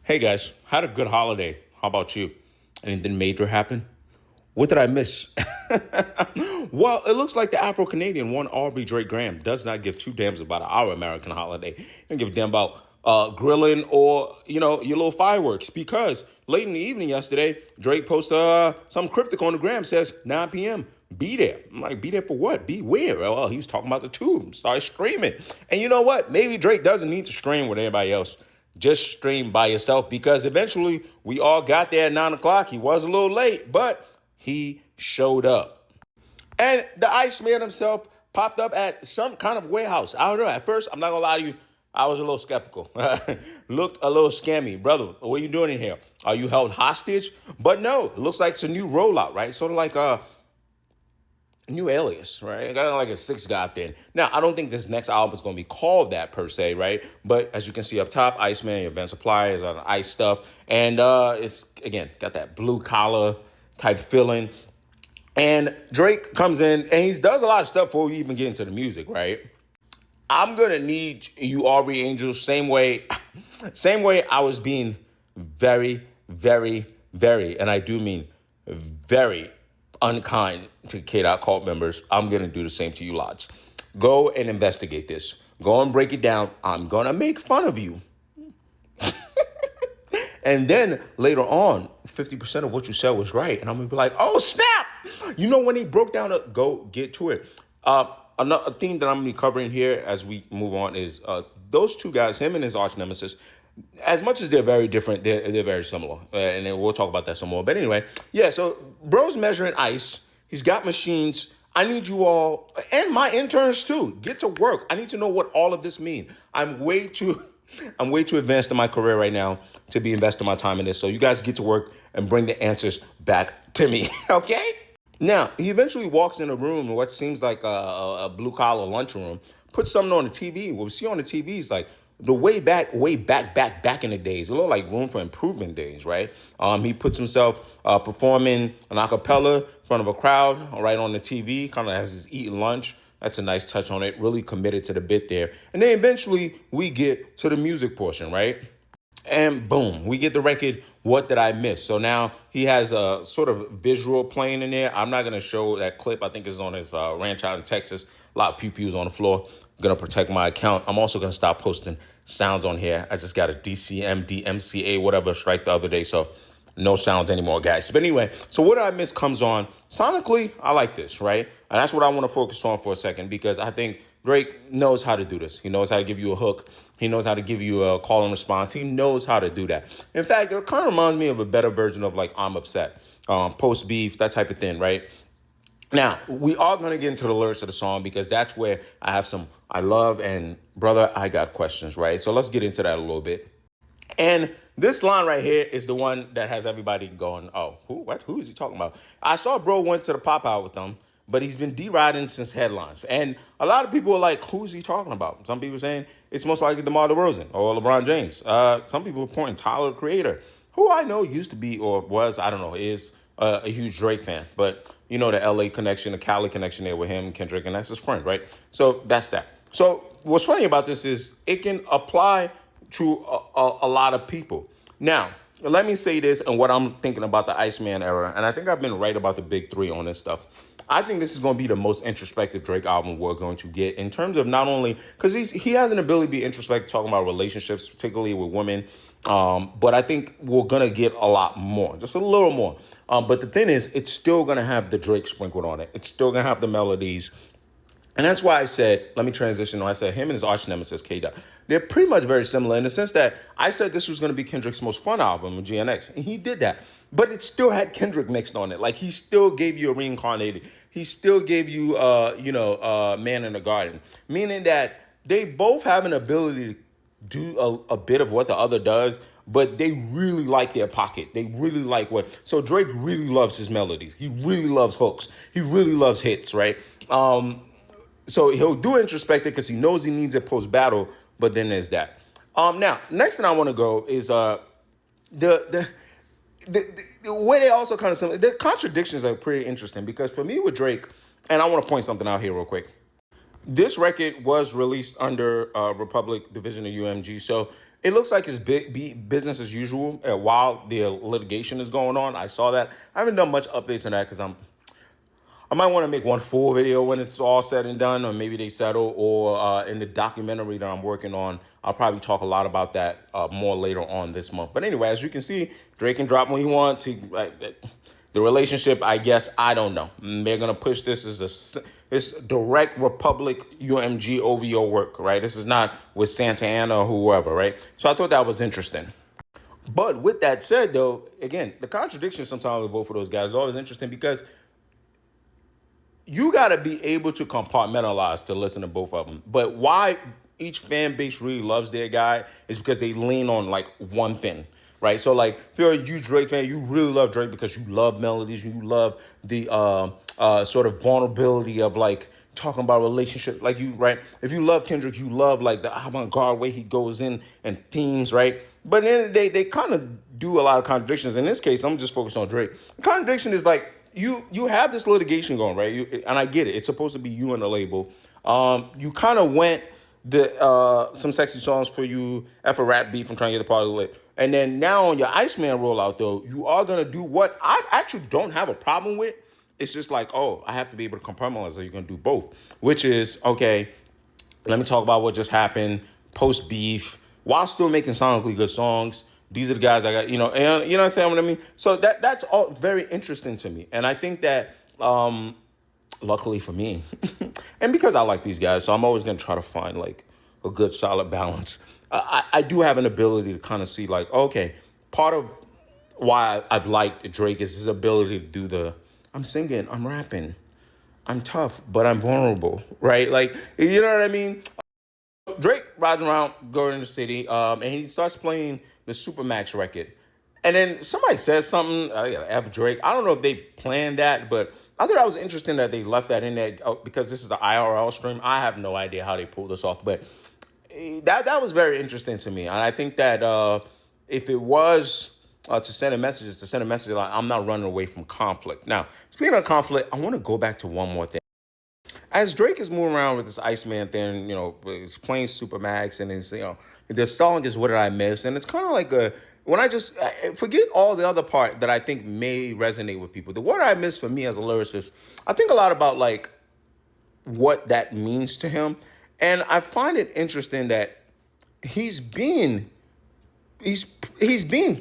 Hey guys, had a good holiday. How about you? Anything major happen? What did I miss? Well, it looks like the Afro Canadian one, Aubrey Drake Graham, does not give two damns about our American holiday. He doesn't give a damn about grilling or your little fireworks. Because late in the evening yesterday, Drake posted some cryptic on the gram, says 9 p.m. Be there. I'm like, be there for what? Be where? Well, he was talking about the tube. Started screaming. And you know what? Maybe Drake doesn't need to stream with anybody else. Just stream by yourself, because eventually we all got there at 9 o'clock. He was a little late, but he showed up. And the Iceman himself popped up at some kind of warehouse. I don't know. At first, I'm not going to lie to you, I was a little skeptical. Looked a little scammy. Brother, what are you doing in here? Are you held hostage? But no, it looks like it's a new rollout, right? Sort of like a new alias, right? I got like a six guy thing. Now, I don't think this next album is going to be called that per se, right? But as you can see up top, Iceman, your event supply is on ice stuff. And it's, again, got that blue collar type feeling. And Drake comes in and he does a lot of stuff before we even get into the music, right? I'm going to need you, Aubrey Angels, same way I was being very, very, very, and I do mean very unkind to K-Dot cult members. I'm going to do the same to you lots. Go and investigate this. Go and break it down. I'm going to make fun of you. And then later on, 50% of what you said was right. And I'm going to be like, oh, snap. You know, when he broke down, go get to it. Another theme that I'm going to be covering here as we move on is those two guys, him and his arch nemesis. As much as they're very different, they're very similar. And then we'll talk about that some more. But anyway, yeah, so bro's measuring ice. He's got machines. I need you all, and my interns too, get to work. I need to know what all of this means. I'm way too advanced in my career right now to be investing my time in this. So you guys get to work and bring the answers back to me, okay? Now, he eventually walks in a room, what seems like a blue-collar lunchroom, puts something on the TV. What we see on the TV is like the way back in the days. A little like room for improvement days, right? He puts himself performing an a cappella in front of a crowd right on the TV, kind of as he's eating lunch. That's a nice touch on it. Really committed to the bit there. And then eventually we get to the music portion, right? And boom, we get the record, What Did I Miss? So now he has a sort of visual playing in there. I'm not going to show that clip. I think it's on his ranch out in Texas. A lot of pew-pews on the floor. Going to protect my account. I'm also going to stop posting sounds on here. I just got a DCM, DMCA, whatever strike the other day. So no sounds anymore, guys. But anyway, so What Did I Miss comes on. Sonically, I like this, right? And that's what I want to focus on for a second, because I think Drake knows how to do this. He knows how to give you a hook. He knows how to give you a call and response. He knows how to do that. In fact, it kind of reminds me of a better version of like I'm Upset, post beef, that type of thing, right? Now, we are going to get into the lyrics of the song, because that's where I have some I love and brother, I got questions, right? So let's get into that a little bit. And this line right here is the one that has everybody going, oh, who? What? Who is he talking about? I saw bro went to the pop out with them, but he's been deriding since headlines. And a lot of people are like, who's he talking about? Some people saying it's most likely DeMar DeRozan or LeBron James. Some people are pointing Tyler, the Creator, who I know used to be or was, I don't know, is a huge Drake fan. But you know the LA connection, the Cali connection there with him, Kendrick, and that's his friend, right? So that's that. So what's funny about this is it can apply to a lot of people. Now, let me say this and what I'm thinking about the Iceman era, and I think I've been right about the big three on this stuff. I think this is going to be the most introspective Drake album we're going to get, in terms of not only, because he has an ability to be introspective, talking about relationships, particularly with women, but I think we're going to get a lot more, just a little more. But the thing is, it's still going to have the Drake sprinkled on it. It's still going to have the melodies. And that's why I said, let me transition. I said him and his arch nemesis, K-Dot, they're pretty much very similar in the sense that I said this was going to be Kendrick's most fun album, GNX, and he did that. But it still had Kendrick mixed on it. Like, he still gave you a reincarnated. He still gave you, Man in the Garden, meaning that they both have an ability to do a bit of what the other does, but they really like their pocket. They really like so Drake really loves his melodies. He really loves hooks. He really loves hits, right? So he'll do introspective because he knows he needs it post-battle, but then there's that. Now, next thing I want to go is the way they also kind of similar. The contradictions are pretty interesting, because for me with Drake, and I want to point something out here real quick. This record was released under Republic Division of UMG, so it looks like it's business as usual while the litigation is going on. I saw that. I haven't done much updates on that because I might want to make one full video when it's all said and done, or maybe they settle, or in the documentary that I'm working on, I'll probably talk a lot about that more later on this month. But anyway, as you can see, Drake can drop when he wants. The relationship, I guess, I don't know. They're gonna push this as it's direct Republic UMG OVO work, right? This is not with Santa Ana or whoever, right? So I thought that was interesting. But with that said, though, again, the contradiction sometimes with both of those guys is always interesting because you got to be able to compartmentalize to listen to both of them. But why each fan base really loves their guy is because they lean on like one thing, right? So like if you're a huge Drake fan, you really love Drake because you love melodies, you love the sort of vulnerability of like talking about relationship, like you, right? If you love Kendrick, you love like the avant-garde way he goes in and themes, right? But at the end of the day, they kind of do a lot of contradictions. In this case, I'm just focused on Drake. The contradiction is like you have this litigation going, right? And I get it. It's supposed to be you and the label. You kind of went the some sexy songs for you, F a rap beat from trying to get the party lit. And then now on your Iceman rollout, though, you are going to do what I actually don't have a problem with. It's just like, oh, I have to be able to compartmentalize. So you're going to do both, which is, okay, let me talk about what just happened post beef while still making sonically good songs. These are the guys I got, and you know what I mean? So that's all very interesting to me. And I think that luckily for me, and because I like these guys, so I'm always going to try to find like a good solid balance. I do have an ability to kind of see like, okay, part of why I've liked Drake is his ability to do I'm singing, I'm rapping, I'm tough, but I'm vulnerable, right? Like, you know what I mean? Drake rides around, going in the city, and he starts playing the Supermax record. And then somebody says something, F Drake. I don't know if they planned that, but I thought that was interesting that they left that in there because this is an IRL stream. I have no idea how they pulled this off, but that was very interesting to me. And I think that if it was to send a message like, I'm not running away from conflict. Now, speaking of conflict, I want to go back to one more thing. As Drake is moving around with this Iceman thing, he's playing Supermax and his, the song is What Did I Miss? And it's kind of like when I just forget all the other part that I think may resonate with people. The What Did I Miss for me as a lyricist, I think a lot about like what that means to him. And I find it interesting that he's being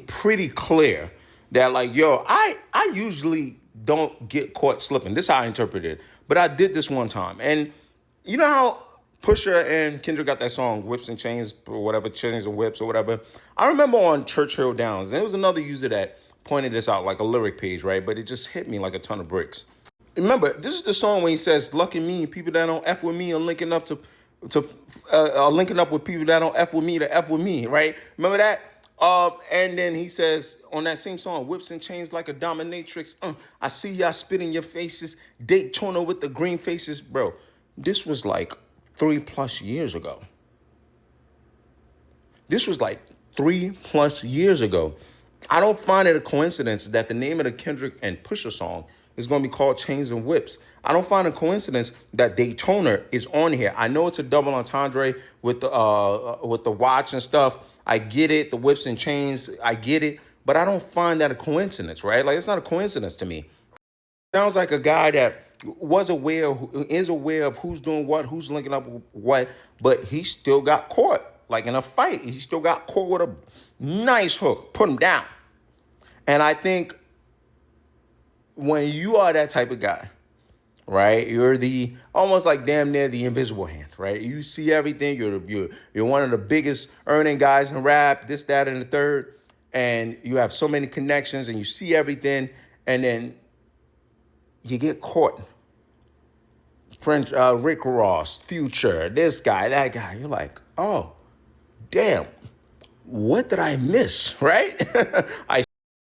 pretty clear that like, yo, I usually don't get caught slipping. This is how I interpret it. But I did this one time. And you know how Pusha and Kendrick got that song, Whips and Chains, or whatever, Chains and Whips or whatever? I remember on Churchill Downs, and there was another user that pointed this out, like a lyric page, right? But it just hit me like a ton of bricks. Remember, this is the song when he says, lucky me, people that don't F with me are linking up linking up with people that don't F with me to F with me, right? Remember that? And then he says on that same song, whips and chains like a dominatrix. I see y'all spit in your faces. Daytona with the green faces. Bro, this was like 3+ years ago. This was like 3+ years ago. I don't find it a coincidence that the name of the Kendrick and Pusha song is going to be called Chains and Whips. I don't find a coincidence that Daytona is on here. I know it's a double entendre with the watch and stuff. I get it, the whips and chains, I get it, but I don't find that a coincidence, right? Like, it's not a coincidence to me. Sounds like a guy that is aware of who's doing what, who's linking up with what, but he still got caught. Like in a fight, he still got caught with a nice hook, put him down. And I think when you are that type of guy, right? You're almost like damn near the invisible hand, right? You see everything. You're one of the biggest earning guys in rap, this, that, and the third. And you have so many connections and you see everything. And then you get caught. French, Rick Ross, Future, this guy, that guy. You're like, oh, damn. What did I miss, right? I